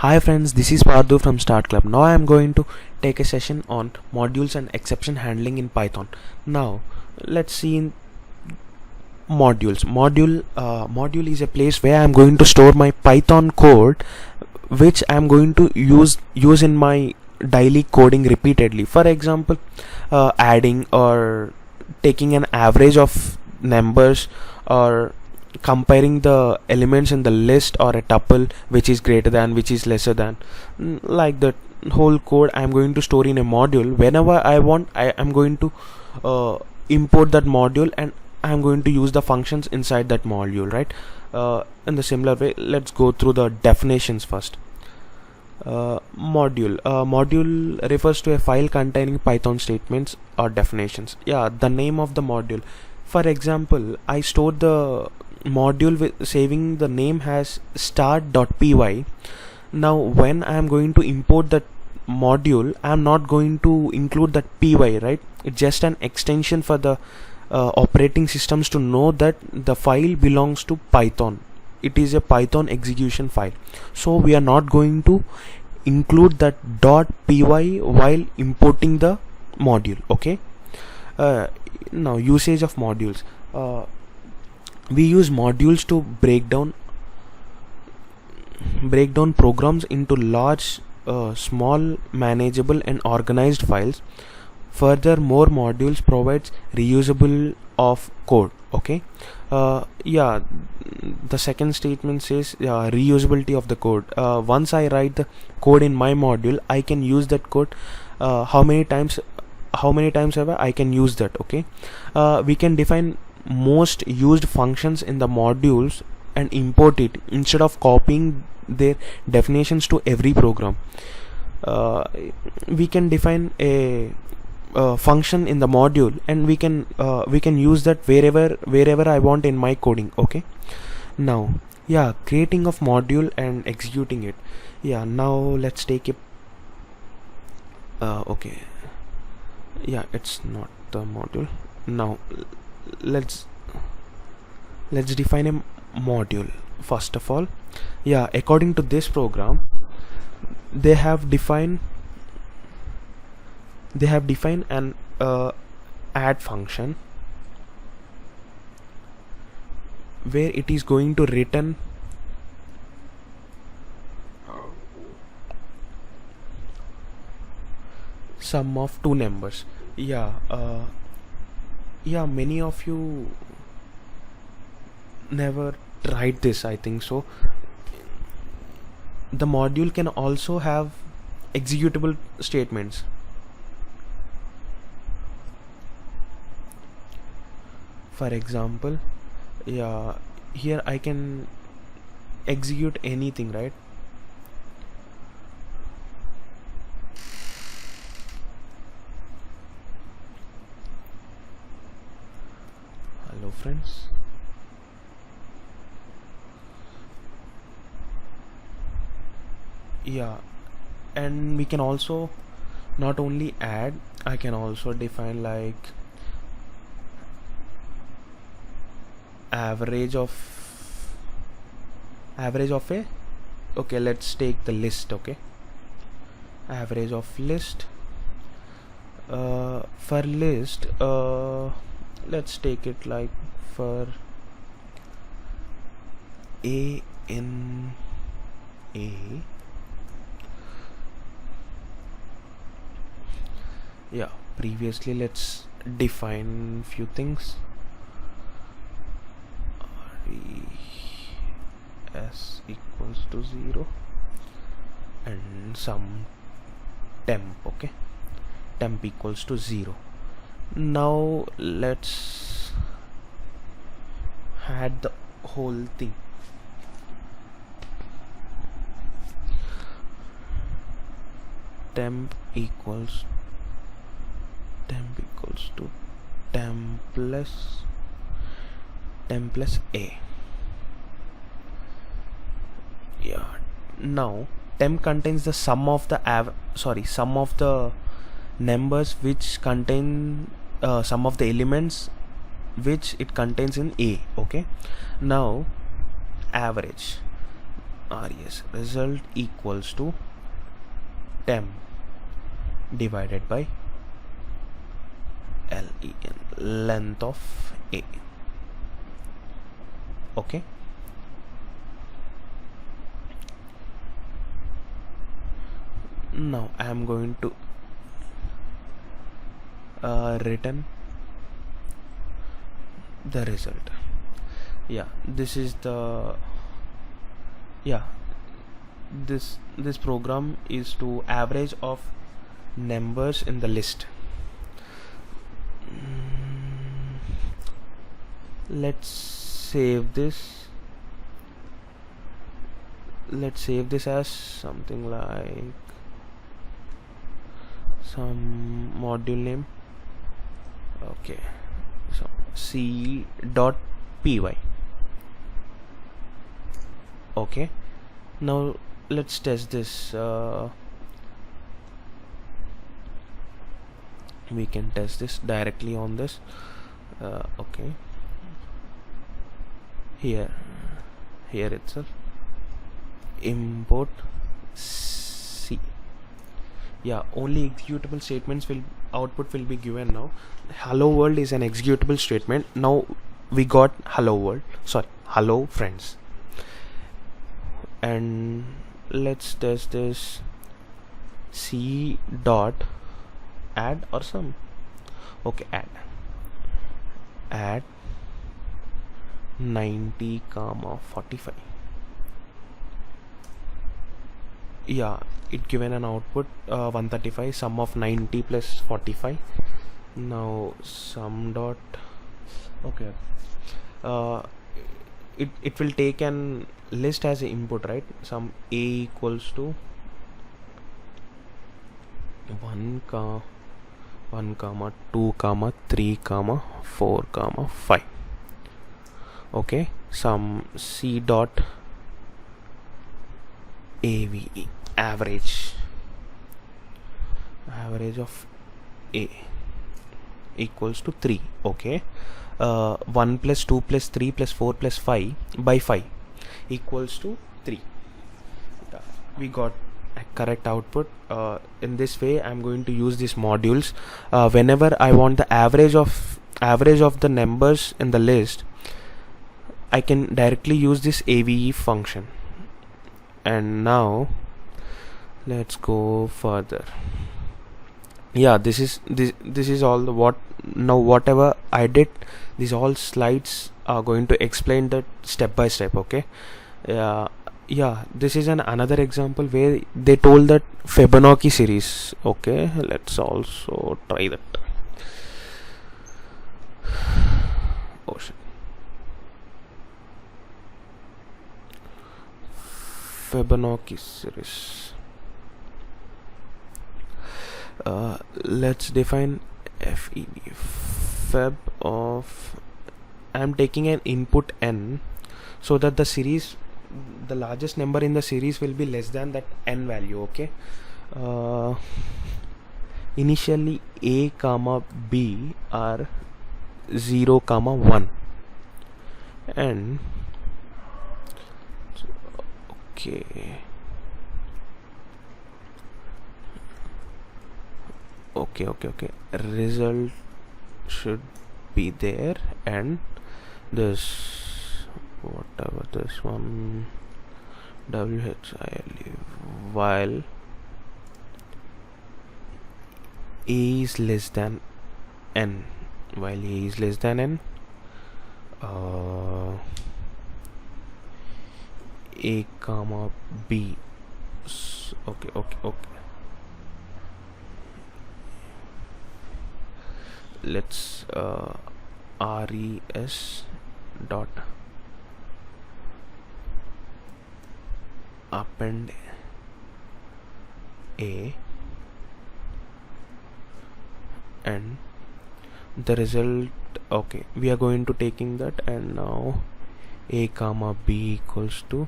Hi friends, this is Padu from Start Club. Now I am going to take a session on modules and exception handling in Python. Now let's see in modules. Module is a place where I am going to store my Python code, which I am going to use in my daily coding repeatedly. For example, adding or taking an average of numbers, or comparing the elements in the list, or a tuple which is greater than, which is lesser than, like that whole code I am going to store in a module. Whenever I want, I am going to import that module, and I am going to use the functions inside that module, right? In the similar way, let's go through the definitions first. Module refers to a file containing Python statements or definitions. The name of the module. For example, I stored the module with saving the name as start.py. Now when I am going to import that module, I am not going to include that py, right? It's just an extension for the operating systems to know that the file belongs to Python. It is a Python execution file, so we are not going to include that .py while importing the module. Okay. Now usage of modules. We use modules to break down programs into large, small, manageable and organized files. Furthermore, modules provides reusable of code. Okay. The second statement says reusability of the code. Once I write the code in my module, I can use that code how many times ever I can use that. Okay. We can define most used functions in the modules and import it instead of copying their definitions to every program. We can define a function in the module, and we can use that wherever I want in my coding. Okay. Now creating of module and executing it. Now let's take a it's not the module. Now let's define a module first of all. According to this program, they have defined an add function where it is going to return sum of two numbers. Many of you never tried this, I think so. The module can also have executable statements. For example, here I can execute anything, right? Hello friends. And we can also not only add, I can also define like average of a, okay, let's take the list. Okay, average of list. For list, let's take it like for a in a. Previously let's define few things. S equals to 0 and some temp. Okay, temp equals to 0. Now let's add the whole thing. Temp equals to temp plus a. Now temp contains the sum of the numbers which contain sum of the elements which it contains in a. Okay. Now average. res result equals to temp divided by len, length of a. Okay, now I am going to return the result. This is the this program is to average of numbers in the list. Let's save this. Let's save this as something like some module name. Okay, so c.py. Okay, now let's test this. We can test this directly on this. Okay, here itself, import C. Only executable statements output will be given now. Hello world is an executable statement. Now we got hello friends. And let's test this c dot add or some. Okay, add 90, 45. It given an output 135, sum of 90 plus 45. Now sum dot, okay, it will take an list as an input, right? Sum a equals to 1, 2, 3, 4, 5. Okay, some c dot ave, average of a equals to 3. Okay, 1 plus 2 plus 3 plus 4 plus 5 by 5 equals to 3. We got a correct output. In this way I'm going to use these modules whenever I want the average of the numbers in the list. I can directly use this AVE function. And now let's go further. This is all the whatever I did, these all slides are going to explain that step by step. Okay, this is another example where they told that Fibonacci series. Okay, let's also try that. Oh shit. Fibonacci series. Let's define FEB, fib of, I'm taking an input n so that the series, the largest number in the series will be less than that n value. Okay, initially a comma b are 0, 1, and okay, result should be there, and this, whatever this one, WHILE, while a is less than n, a comma b. Okay, let's res dot append a, and the result. Okay, we are going to taking that, and now a comma b equals to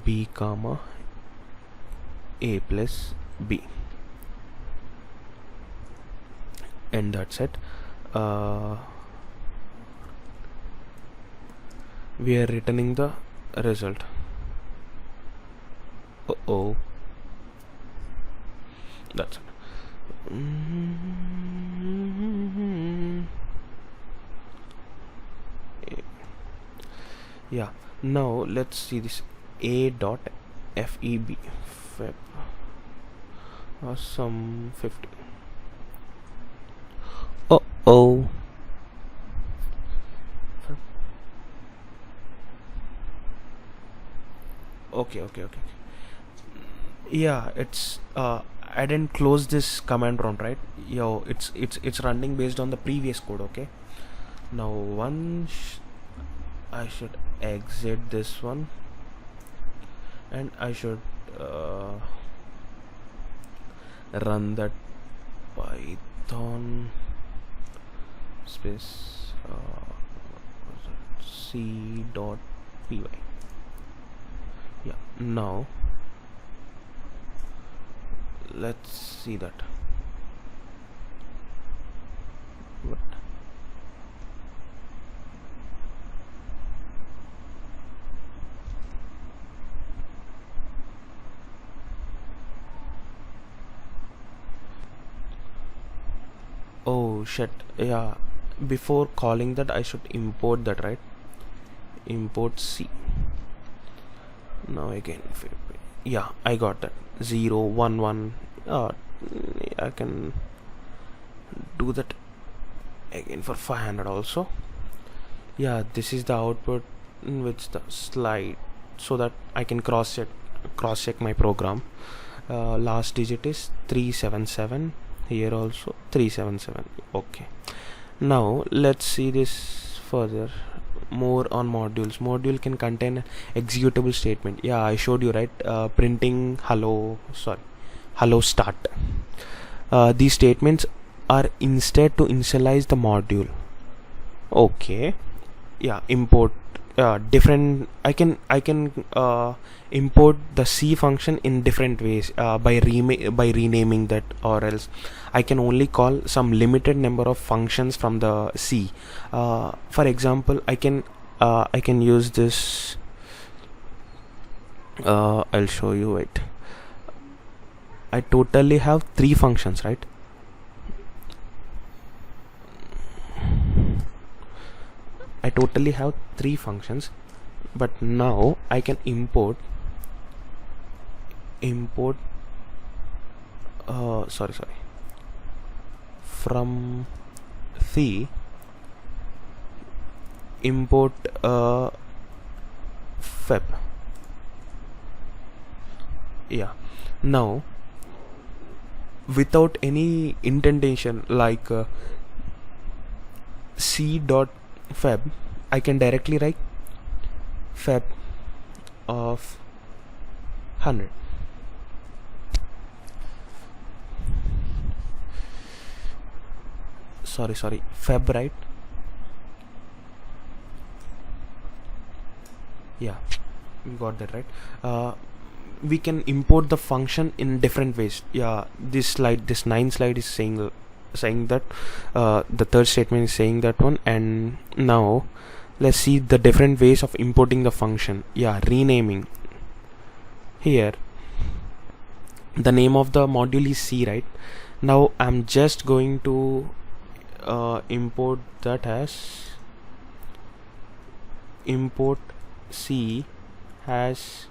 b comma a plus b, and that's it. We are returning the result. Oh, that's it. Yeah, now let's see this a dot feb feb some 50. Oh, okay. Yeah, it's I didn't close this command prompt, right? Yo, it's running based on the previous code. Okay, now I should exit this one, and I should run that python space c.py. Yeah, now let's see that. What? Oh shit, yeah, before calling that I should import that, right? Import C. Now again, yeah, I got that 0 1 1. I can do that again for 500 also. Yeah, this is the output in which the slide, so that I can cross check my program. Last digit is 377, here also 377. Okay, now let's see this further. More on modules. Module can contain executable statement. Yeah, I showed you, right? Printing hello start. These statements are instead to initialize the module. Okay, yeah, import different. I can import the C function in different ways by renaming that, or else I can only call some limited number of functions from the C. For example, I can use this. I'll show you. Wait, I totally have 3 functions, right? I totally have 3 functions, but now I can import from C, import feb. Yeah, now without any indentation, like C dot feb, I can directly write feb of 100. Sorry, feb, right? Yeah, we got that, right? We can import the function in different ways. Yeah, this 9 slide is saying that the third statement is saying that one. And now let's see the different ways of importing the function. Yeah, renaming. Here the name of the module is C, right? Now I'm just going to import that as import C has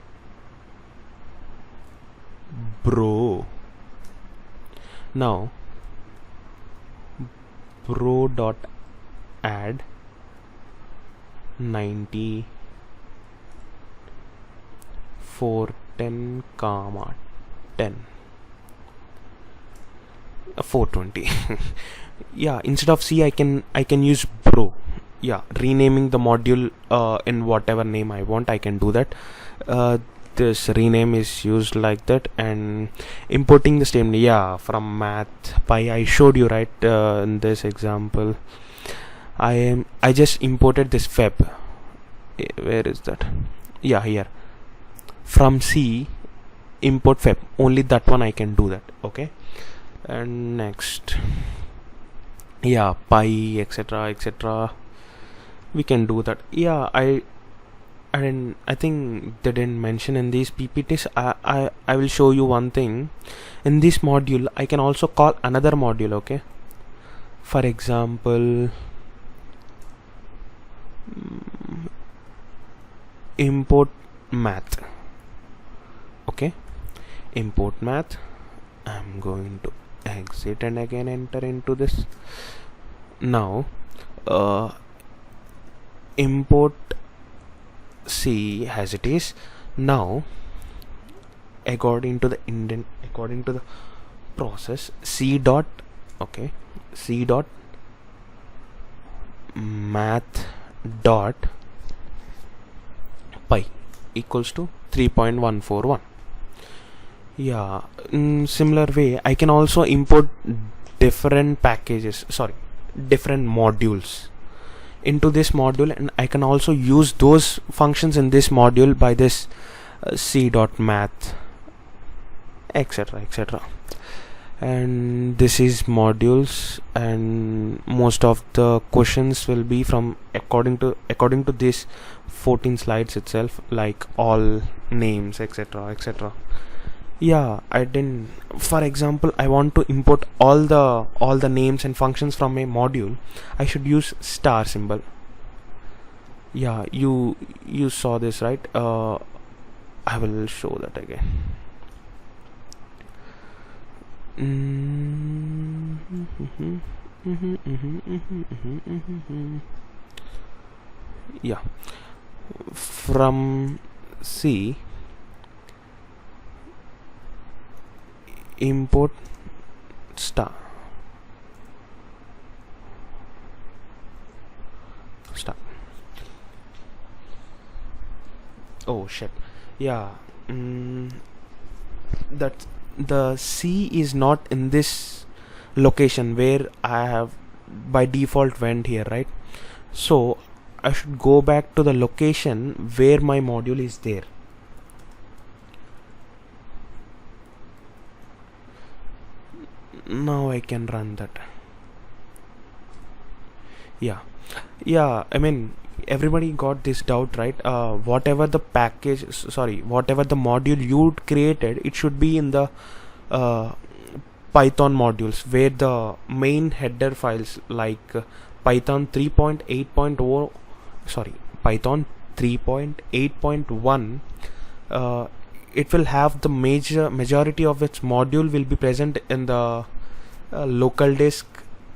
bro. Now bro dot add 90 410 comma 10 420. Yeah, instead of C I can use bro. Yeah, renaming the module in whatever name I want, I can do that. This rename is used like that. And importing the statement, yeah, from math pi, I showed you, right? In this example I just imported this feb. Where is that? Yeah, here, from C import feb, only that one I can do that. Okay, and next, yeah, pi, etc., we can do that. Yeah, I I think they didn't mention in these PPTs. I will show you one thing. In this module I can also call another module, okay? For example, import math. Okay, import math. I'm going to exit and again enter into this. Now import C as it is. Now according to the process, C dot, okay, C dot math dot pi equals to 3.141. Yeah, in similar way I can also import different modules into this module, and I can also use those functions in this module by this C dot math, etc, etc. And this is modules, and most of the questions will be from according to this 14 slides itself, like all names, etc, etc. Yeah, for example, I want to import all the names and functions from a module. I should use star symbol. Yeah, you saw this, right? I will show that again. Yeah, from C import star. Oh shit. Yeah, that the C is not in this location where I have by default went here, right? So I should go back to the location where my module is there. Now I can run that. Yeah, I mean, everybody got this doubt, right? Whatever the module you created, it should be in the Python modules, where the main header files like Python 3.8.0 Python 3.8.1, it will have the majority of its module will be present in the local disk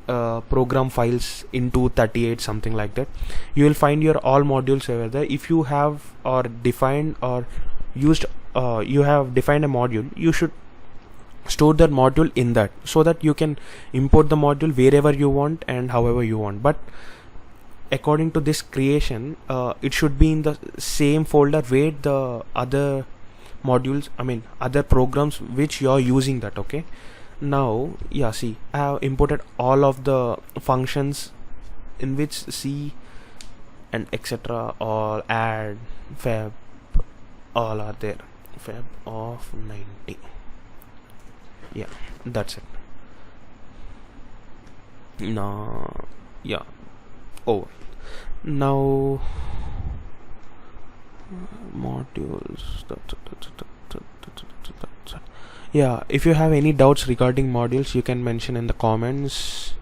program files in 238, something like that. You will find your all modules over there. If you have or defined or used you have defined a module, you should store that module in that, so that you can import the module wherever you want and however you want. But according to this creation, it should be in the same folder where the other modules, other programs which you are using that. Okay, now yeah, see, I have imported all of the functions in which C and etc, all add, fab, all are there. Fab of 90. Yeah, that's it. Now yeah, oh, now modules, that's it. Yeah, if you have any doubts regarding modules, you can mention in the comments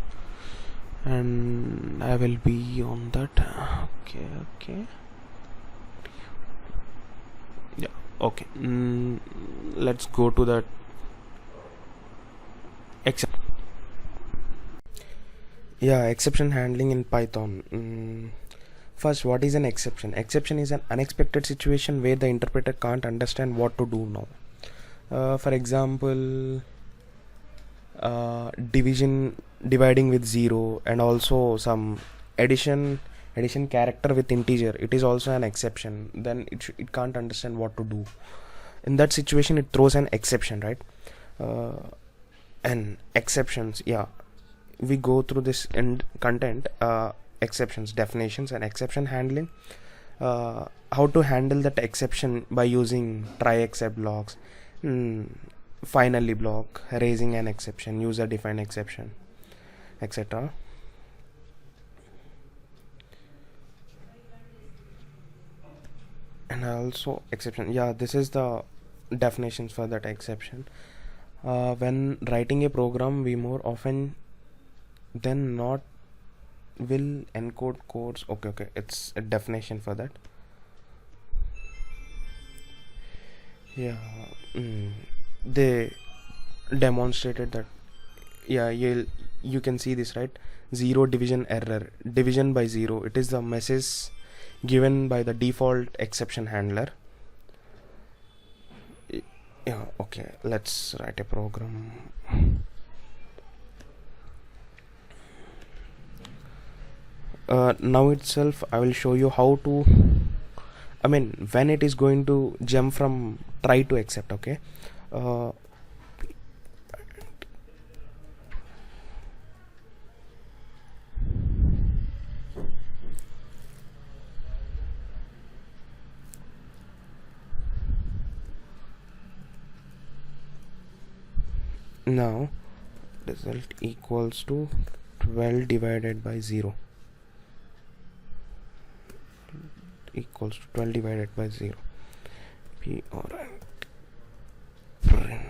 and I will be on that. Okay, yeah, okay. Let's go to that exception handling in Python. First, what is an exception? Exception is an unexpected situation where the interpreter can't understand what to do now. For example, dividing with 0, and also some addition character with integer. It is also an exception. Then it can't understand what to do. In that situation, it throws an exception, right? And exceptions, yeah, we go through this in content. Exceptions, definitions, and exception handling. How to handle that exception by using try except blocks, finally block, raising an exception, user defined exception, etc. and also exception. Yeah, this is the definitions for that exception. When writing a program, we more often than not will encode codes. Okay, it's a definition for that. Yeah, they demonstrated that. Yeah, you can see this, right? Zero division error, division by zero. It is the message given by the default exception handler. Yeah, okay, let's write a program. Now itself I will show you how to, I mean, when it is going to jump from try to accept. Okay, now result equals to 12 divided by 0 equals to 12 divided by 0. P or print.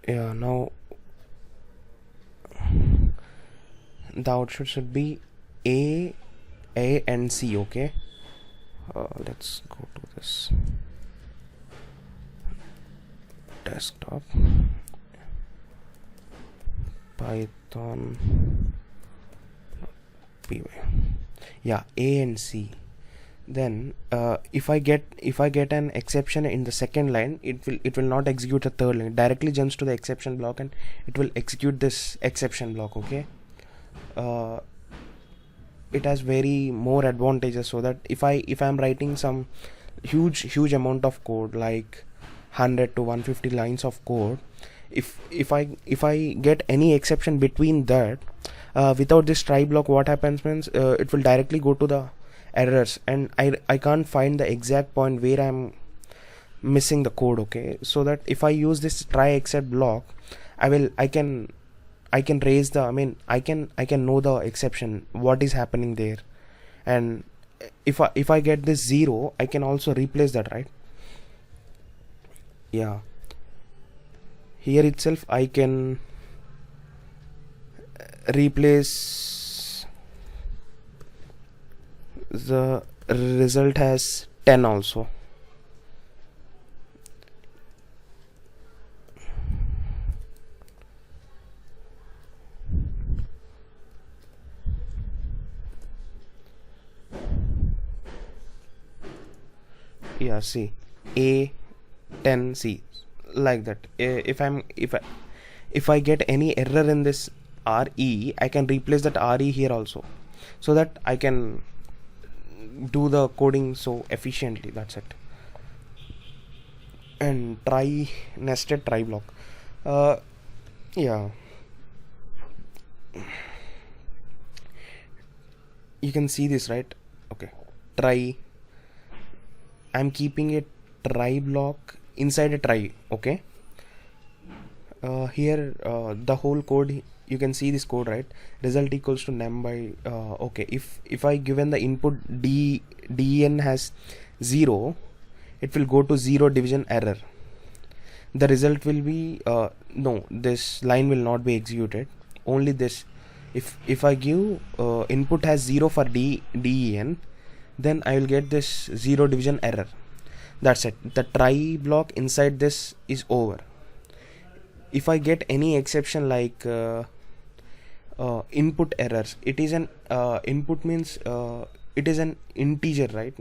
Yeah, now the output should be A and C. Okay, let's go to this desktop, Python py. Yeah, A and C. Then if I get an exception in the second line, it will not execute the third line. It directly jumps to the exception block and it will execute this exception block. Okay, it has very more advantages, so that if I'm writing some huge amount of code, like 100 to 150 lines of code, if I get any exception between that, without this try block, what happens means it will directly go to the errors, and I can't find the exact point where I'm missing the code. Okay, so that if I use this try except block, I can raise the, I mean, I can know the exception, what is happening there, and if I get this 0, I can also replace that, right? Yeah, here itself I can replace the result has 10 also. Yeah, see, A 10 C, like that. If I get any error in this RE, I can replace that RE here also, so that I can do the coding so efficiently. That's it. And nested try block. Yeah, you can see this, right? Okay, try, I'm keeping a try block inside a try. Okay, here the whole code, you can see this code, right? Result equals to num by okay, if I given the input den has 0, it will go to 0 division error. The result will be no, this line will not be executed, only this. If I give input has 0 for den, then I will get this 0 division error. That's it. The try block inside this is over. If I get any exception like input errors, it is an input means it is an integer, right?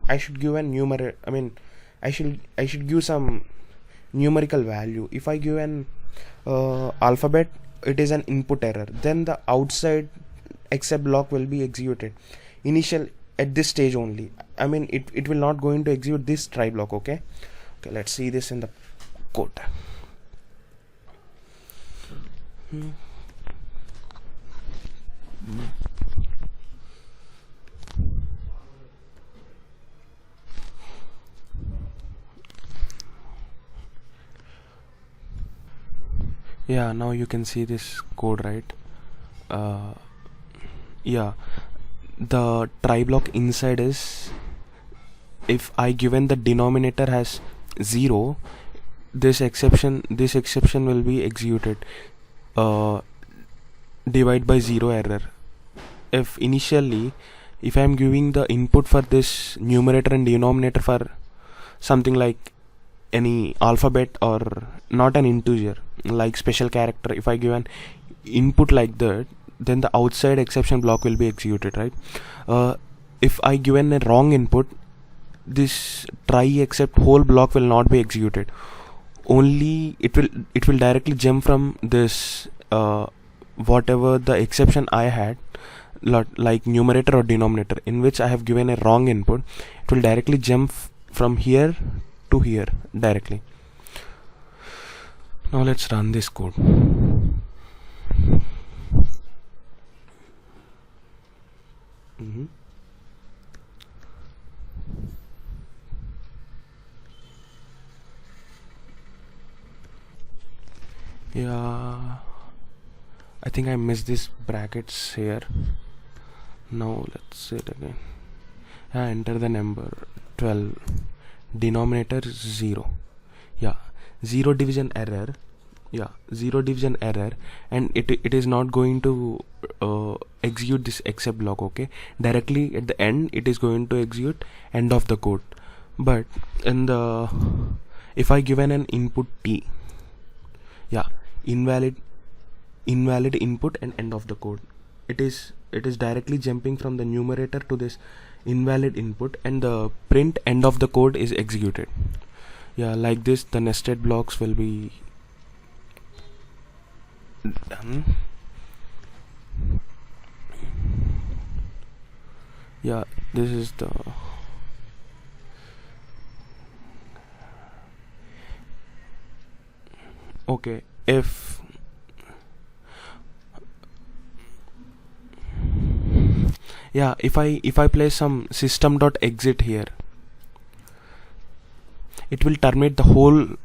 I should give a numerator, I mean I should give some numerical value. If I give an alphabet, it is an input error, then the outside except block will be executed initial at this stage only. I mean it will not going to execute this try block. Okay, let's see this in the code. Yeah, now you can see this code, right? Yeah, the try block inside is, if I given the denominator has 0, this exception will be executed, divide by 0 error. If initially if I am giving the input for this numerator and denominator for something like any alphabet or not an integer like special character, if I give an input like that, then the outside exception block will be executed, right? If I given a wrong input, this try except whole block will not be executed. Only it will directly jump from this whatever the exception I had, like numerator or denominator, in which I have given a wrong input. It will directly jump from here to here directly. Now let's run this code. Yeah, I think I missed this brackets here. Now let's say it again. Enter the number 12, denominator 0. Yeah, 0 division error. Yeah, 0 division error, and it is not going to execute this except block. Okay, directly at the end it is going to execute end of the code. But in the, if I given an input t, yeah, invalid input and end of the code, it is directly jumping from the numerator to this invalid input, and the print end of the code is executed. Yeah, like this the nested blocks will be done. Yeah, this is the okay. If yeah, if I place some system.exit here, it will terminate the whole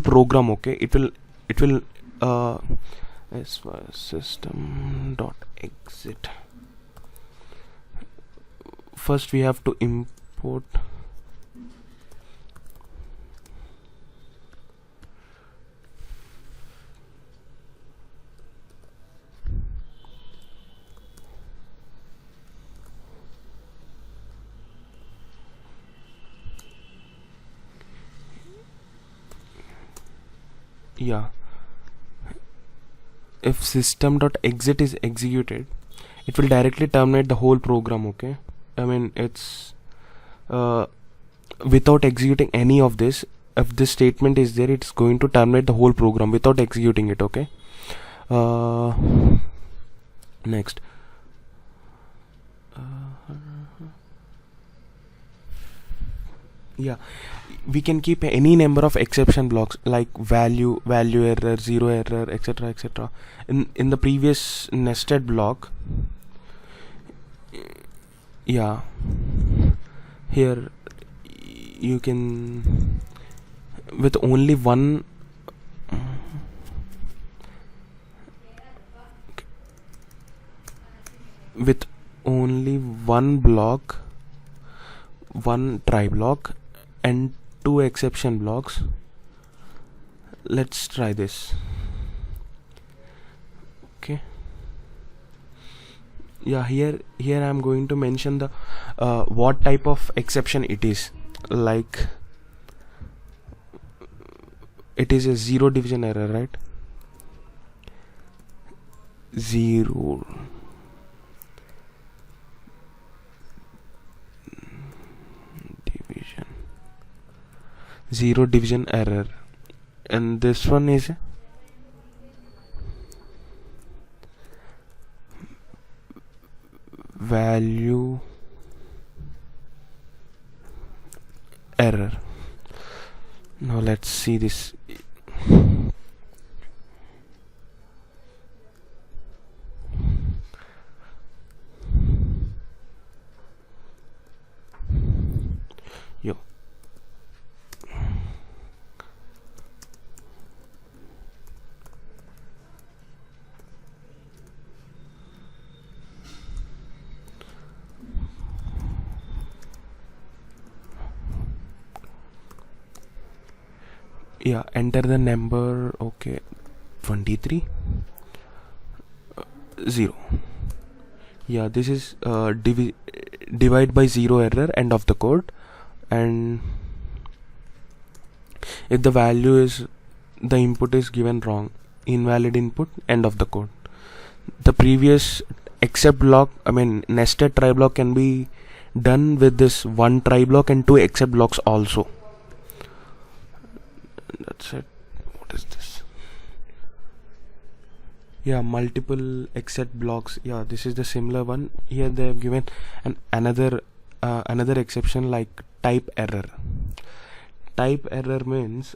program. Okay, it will as far as system.exit, first we have to import yeah, if system.exit is executed, it will directly terminate the whole program. Okay, I mean it's without executing any of this. If this statement is there, it's going to terminate the whole program without executing it. Okay, next yeah, we can keep any number of exception blocks like value error, 0 error, etc, etc. In the previous nested block, yeah, here you can with only one block, one try block and 2 exception blocks. Let's try this. Okay, yeah, here I'm going to mention the what type of exception it is. Like it is a 0 division error, right? 0 division. zero division error, and this one is value error. Now let's see this. Yo, yeah, enter the number. Okay, 23 0. Yeah, this is divide by 0 error, end of the code. And if the value is, the input is given wrong, invalid input, end of the code. The previous except block, nested try block can be done with this one try block and two except blocks also. That's it. What is this? Yeah, multiple except blocks. Yeah, this is the similar one. Here they have given another exception like type error. Type error means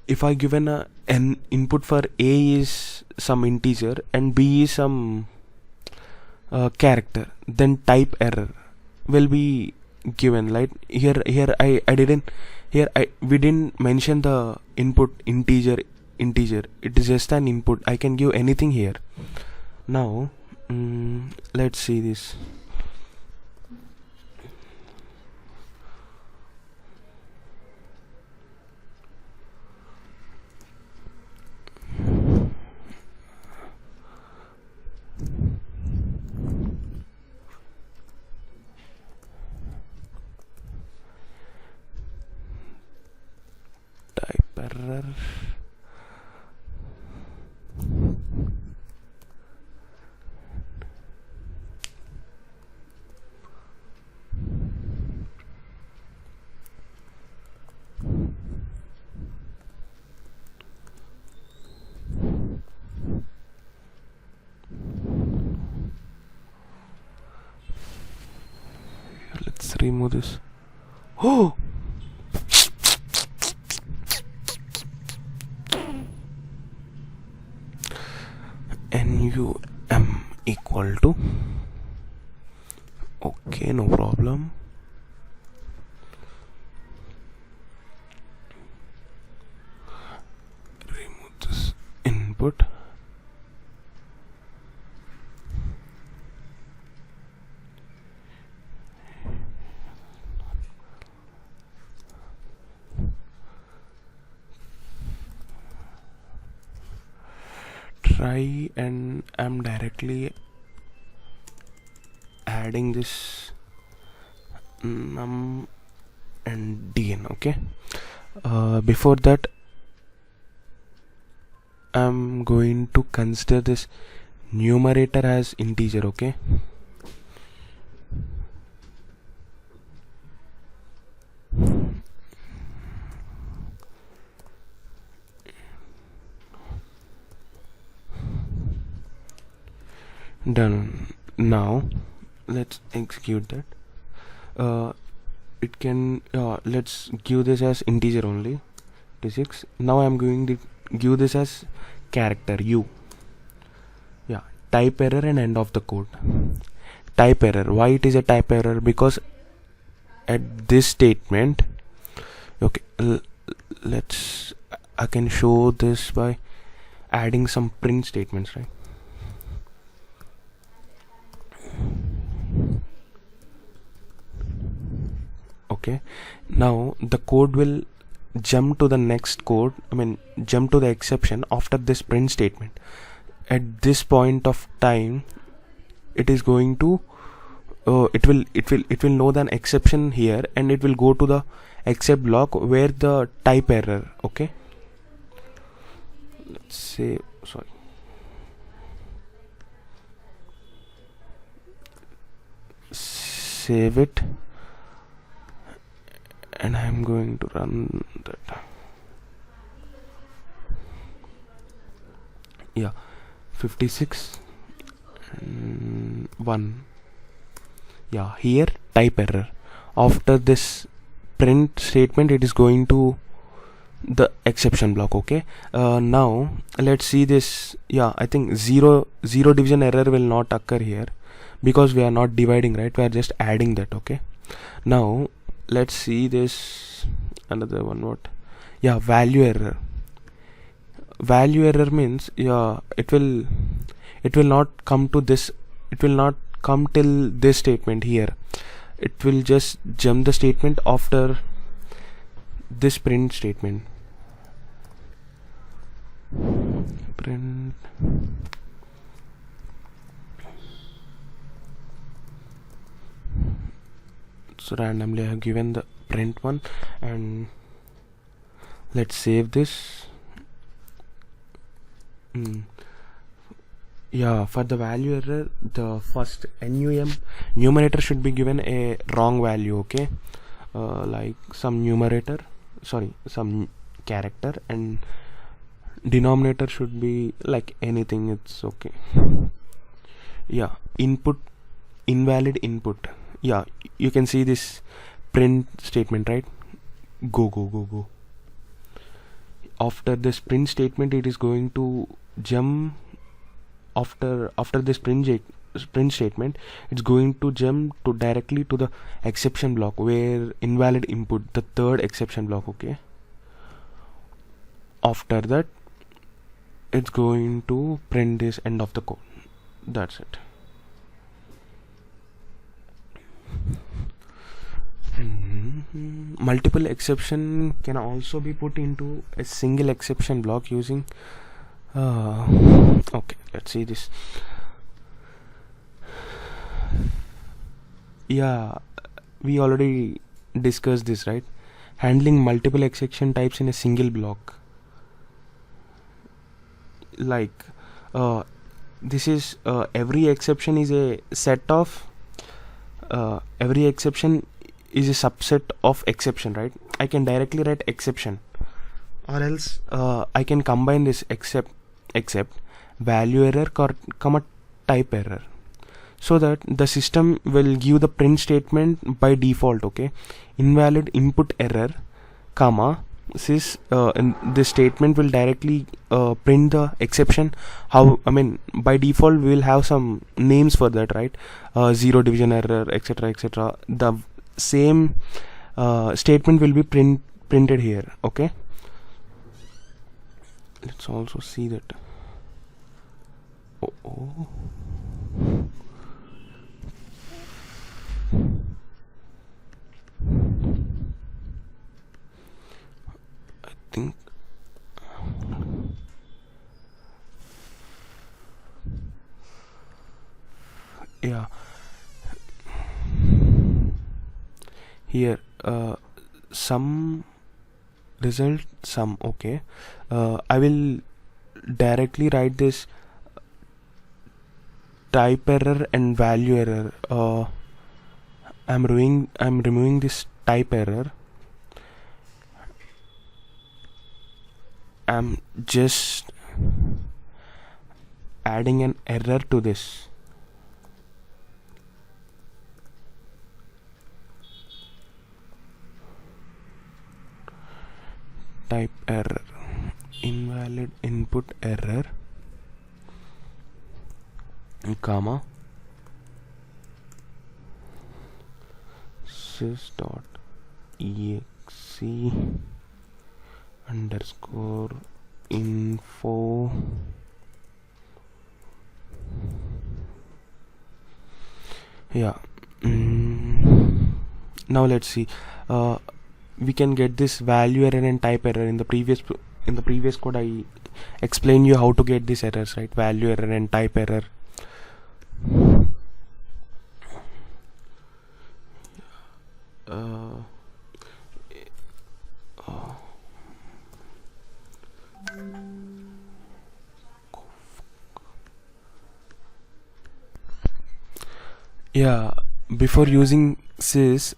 if I given an input for A is some integer and B is some character, then type error will be given. Like here we didn't mention the input integer. It is just an input. I can give anything here. Now let's see this. Type error. Let's remove this. Oh, NUM equal to, okay, no problem. Remove this input. Try, and I'm directly adding this num and dn. Okay, before that I'm going to consider this numerator as integer. Okay, done. Now let's execute that. It can let's give this as integer only, 26. Now I'm going to give this as character u. Yeah, type error and end of the code. Type error. Why it is a type error? Because at this statement, okay, I can show this by adding some print statements, right? Okay, now the code will jump to the next code, jump to the exception after this print statement. At this point of time, it is going to it will know the exception here, and it will go to the except block where the type error. Okay, let's say, sorry, save it and I'm going to run that. Yeah, 56 and 1. Yeah, here type error. After this print statement, it is going to the exception block. Okay, now let's see this. Yeah, I think zero division error will not occur here because we are not dividing, right? We are just adding that. Okay, now let's see this another one. What? Yeah, value error. Value error means, yeah, it will not come to this, it will not come till this statement here. It will just jump the statement after this print statement. Print. So randomly I have given the print one, and let's save this. Yeah, for the value error, the first numerator should be given a wrong value. Okay, like some some character, and denominator should be like anything. It's okay. Yeah, invalid input. Yeah, you can see this print statement, right? Go. After this print statement, it is going to jump. After this print statement, it's going to jump to directly to the exception block where invalid input, the third exception block. Okay, after that it's going to print this end of the code. That's it. Multiple exception can also be put into a single exception block using okay, let's see this. Yeah, we already discussed this, right? Handling multiple exception types in a single block. Like this is every exception is a set of every exception is a subset of exception, right? I can directly write exception, or else I can combine this except value error comma type error, so that the system will give the print statement by default. Okay, invalid input error comma sys, and this statement will directly print the exception. How, I mean, by default we will have some names for that, right? Zero division error, etc. The same statement will be printed here. Okay, let's also see that. I think yeah, here some result sum. Okay, I will directly write this type error and value error. I'm removing this type error. I'm just adding an error to this. Type error, invalid input error, comma sys.exe underscore info. Yeah. Now let's see. We can get this value error and type error. In the previous code I explained you how to get these errors, right? Value error and type error. Yeah, before using sys,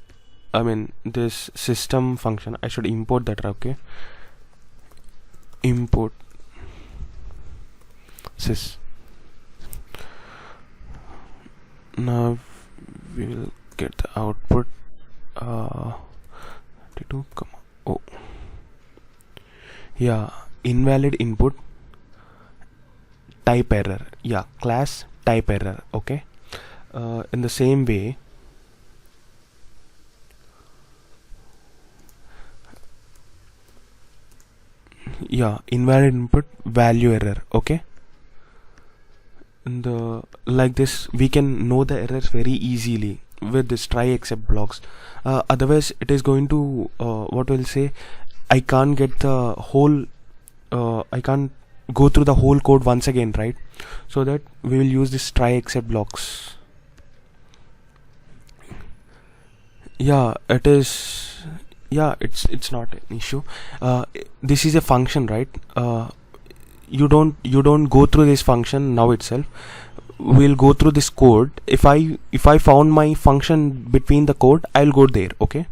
I mean this system function, I should import that. Okay, import sys. Now we will get the output 32, oh yeah, invalid input, type error, yeah, class type error. Okay, in the same way, yeah, invalid input, value error. Okay, and like this we can know the errors very easily with this try except blocks. Otherwise it is going to what will say, I can't get the whole I can't go through the whole code once again, right? So that we will use this try except blocks. Yeah, it is, yeah, it's not an issue. This is a function, right? You don't go through this function now itself. We'll go through this code. If I found my function between the code, I'll go there. Okay,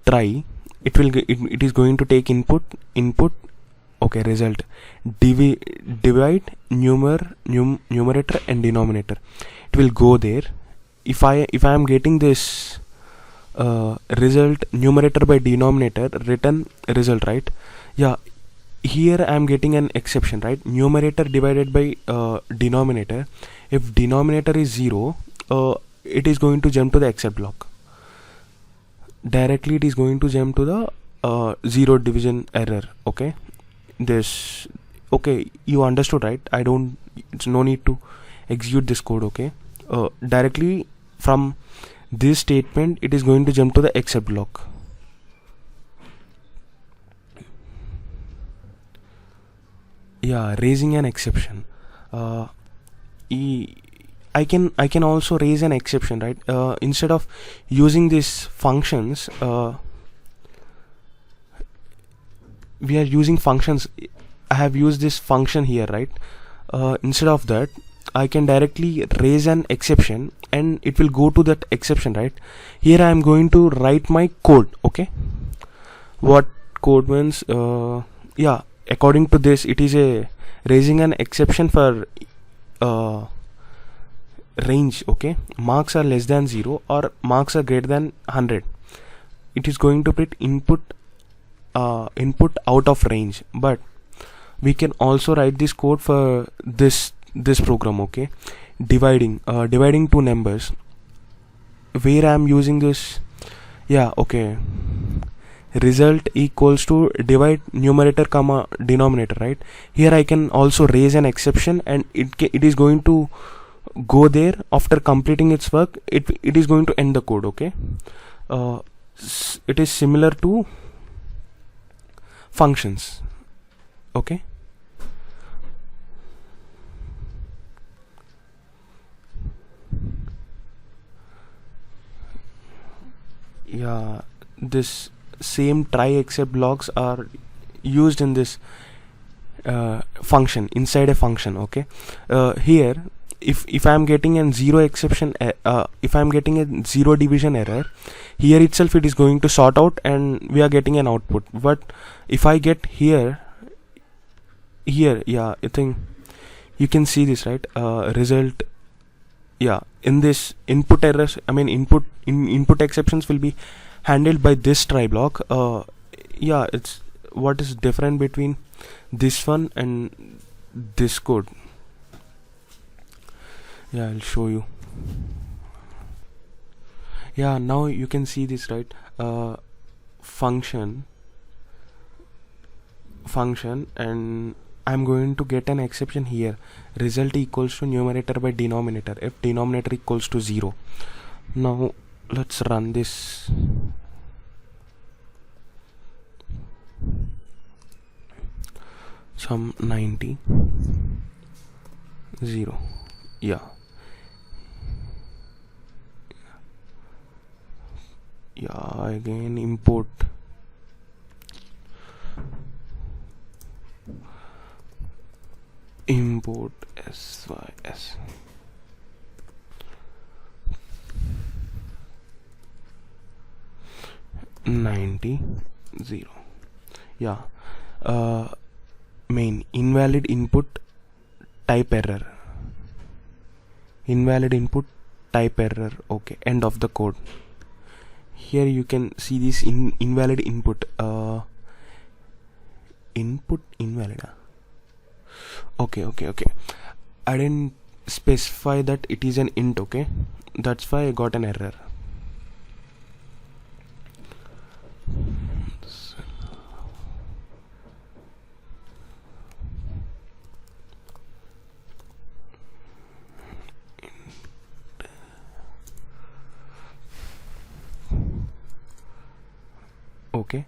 try, it is going to take input, okay, result, divide numerator and denominator. It will go there. If I am getting this result numerator by denominator, return result, right? Yeah, here I am getting an exception, right? Numerator divided by denominator. If denominator is 0, it is going to jump to the except block. Directly it is going to jump to the 0 division error. Okay, this, okay, you understood, right? It's no need to execute this code. Okay, directly from this statement it is going to jump to the except block. Yeah, raising an exception. I can also raise an exception, right? Instead of using these functions, we are using functions. I have used this function here, right? Instead of that, I can directly raise an exception and it will go to that exception, right? Here I am going to write my code. Okay, what code means, yeah, according to this, it is a raising an exception for range. Okay, marks are less than 0 or marks are greater than 100. It is going to put input out of range. But we can also write this code for this program. Okay, dividing two numbers, where I am using this, yeah, okay, result equals to divide numerator comma denominator, right? Here I can also raise an exception and it is going to go there. After completing its work, it is going to end the code. Okay, it is similar to functions. Okay, yeah, this same try except blocks are used in this function, inside a function. Okay, here if I am getting a 0 exception, if I am getting a 0 division error, here itself it is going to sort out and we are getting an output. But if I get here, yeah, I think you can see this, right? Result, yeah, in this input errors, I mean input exceptions will be handled by this Triblock. Yeah, it's what is different between this one and this code. Yeah, I'll show you. Yeah, now you can see this, right? Function, and I'm going to get an exception here. Result equals to numerator by denominator if denominator equals to 0. Now let's run this. Some 90 0, yeah, again import sys. 90 0. Yeah, main invalid input type error, okay, end of the code. Here you can see this invalid input, input invalid. Okay, I didn't specify that it is an int, okay, that's why I got an error. Okay,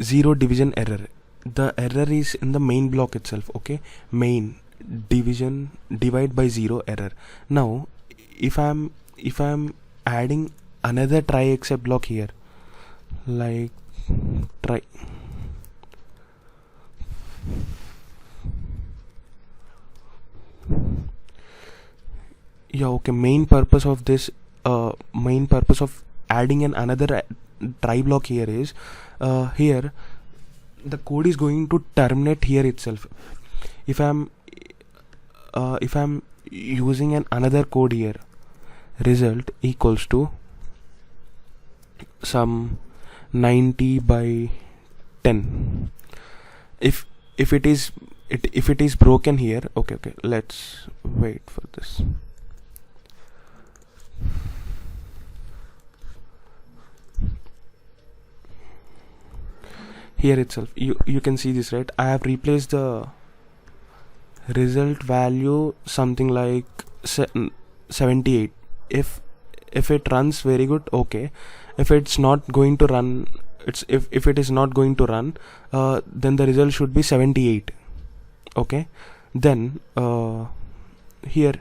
zero division error. The error is in the main block itself, okay, main division divide by 0 error. Now if I'm adding another try except block here, like try, yeah, okay, main purpose of this adding another try block here is here the code is going to terminate here itself. If I'm using another code here, result equals to some 90 by 10. If it is broken here, okay, let's wait for this. Here itself you can see this, right? I have replaced the result value something like 78. If it runs, very good, okay. If it's not going to run, if it is not going to run, then the result should be 78, okay. Then here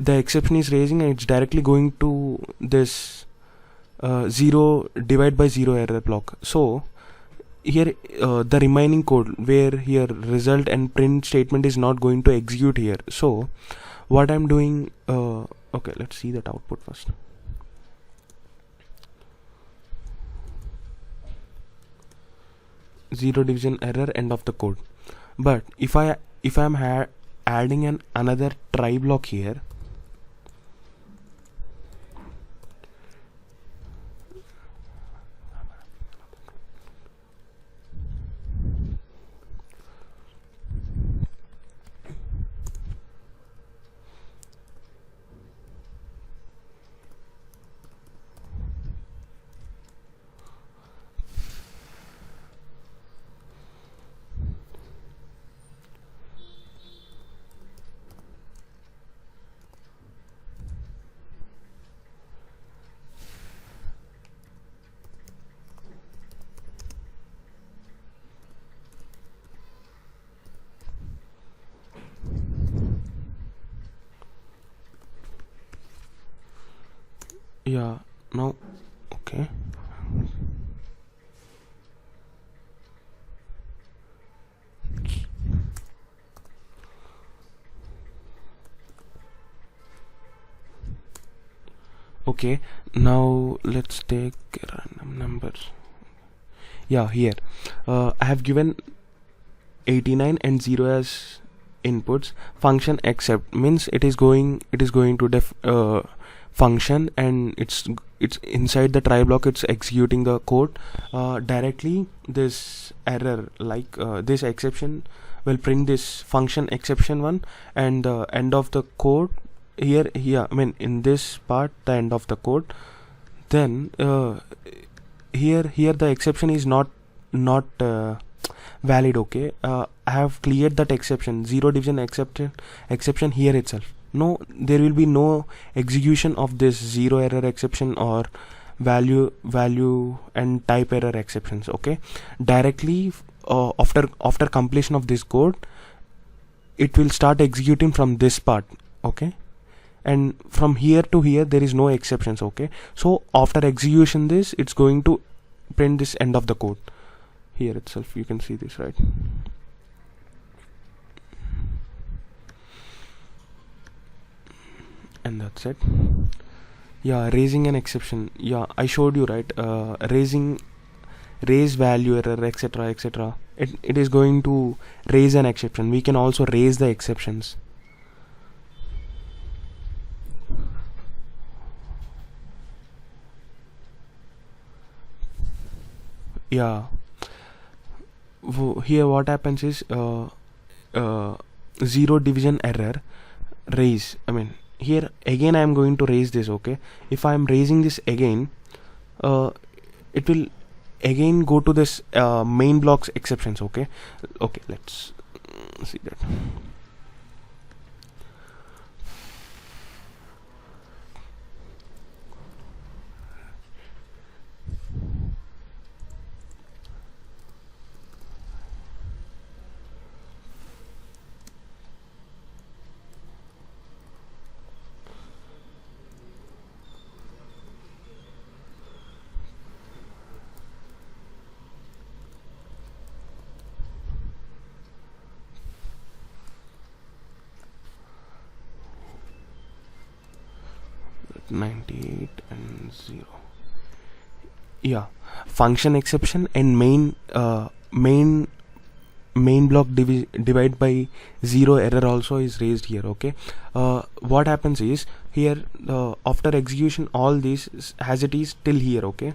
the exception is raising and it's directly going to this 0 divide by 0 error block. So here the remaining code where here result and print statement is not going to execute here. So what I'm doing, okay, let's see that output first. Zero division error, end of the code. But if I'm adding another try block here, yeah, now okay, okay, now let's take random numbers. Yeah, here I have given 89 and 0 as inputs. Function except means it is going to function, and it's inside the try block, it's executing the code directly. This error, like this exception will print this function exception one, and the end of the code here, I mean in this part, the end of the code. Then here the exception is not valid, okay. I have cleared that exception, zero division exception here itself. No, there will be no execution of this zero error exception or value and type error exceptions, okay. Directly after completion of this code, it will start executing from this part, okay, and from here to here there is no exceptions, okay. So after execution this, it's going to print this end of the code here itself. You can see this, right? And that's it. Yeah, raising an exception. Yeah, I showed you, right? Raise value error, etc., etc. It is going to raise an exception. We can also raise the exceptions. Yeah. Here what happens is zero division error raise. I mean, here again I am going to raise this. Okay, if I am raising this again, it will again go to this main blocks exceptions. Okay, let's see that. .98 and 0. Yeah, function exception and main block divide by 0 error also is raised here. Okay, what happens is here after execution all this as it is till here. Okay,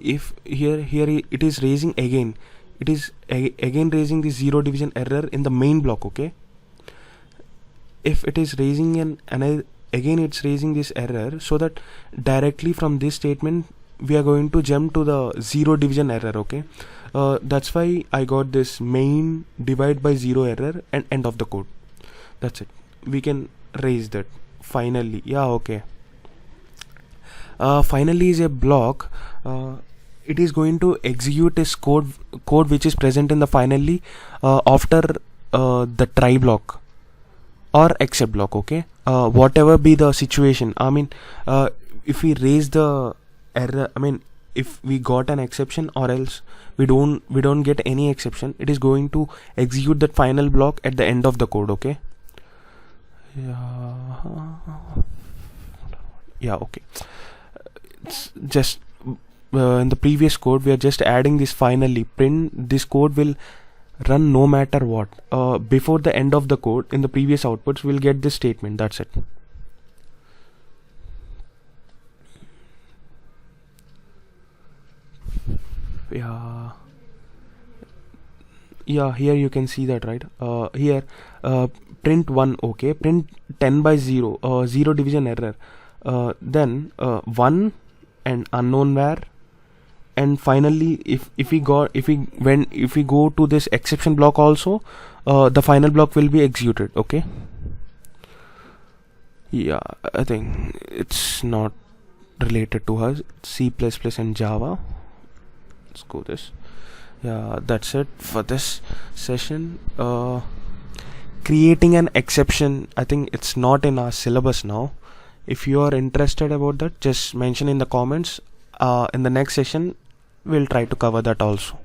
if here it is raising again, it is again raising the 0 division error in the main block. Okay, if it is raising another again it's raising this error, so that directly from this statement we are going to jump to the 0 division error. Okay, that's why I got this main divide by 0 error and end of the code. That's it. We can raise that finally. Yeah, okay. Finally is a block. It is going to execute this code which is present in the finally after the try block or except block. Okay, whatever be the situation. I mean, if we raise the error, I mean, if we got an exception or else we don't get any exception, it is going to execute that final block at the end of the code. Okay, yeah, okay. It's just in the previous code we are just adding this finally. Print this code will run no matter what. Before the end of the code in the previous outputs we'll get this statement. That's it. Yeah, here you can see that, right? Here print 1. Okay, print 10 by 0, 0 division error, then 1 and unknown var, and finally if we go to this exception block also, the final block will be executed. Okay, yeah, I think it's not related to us. C++ and Java. Let's go this. Yeah, that's it for this session. Creating an exception, I think it's not in our syllabus now. If you are interested about that, just mention in the comments. In the next session we'll try to cover that also.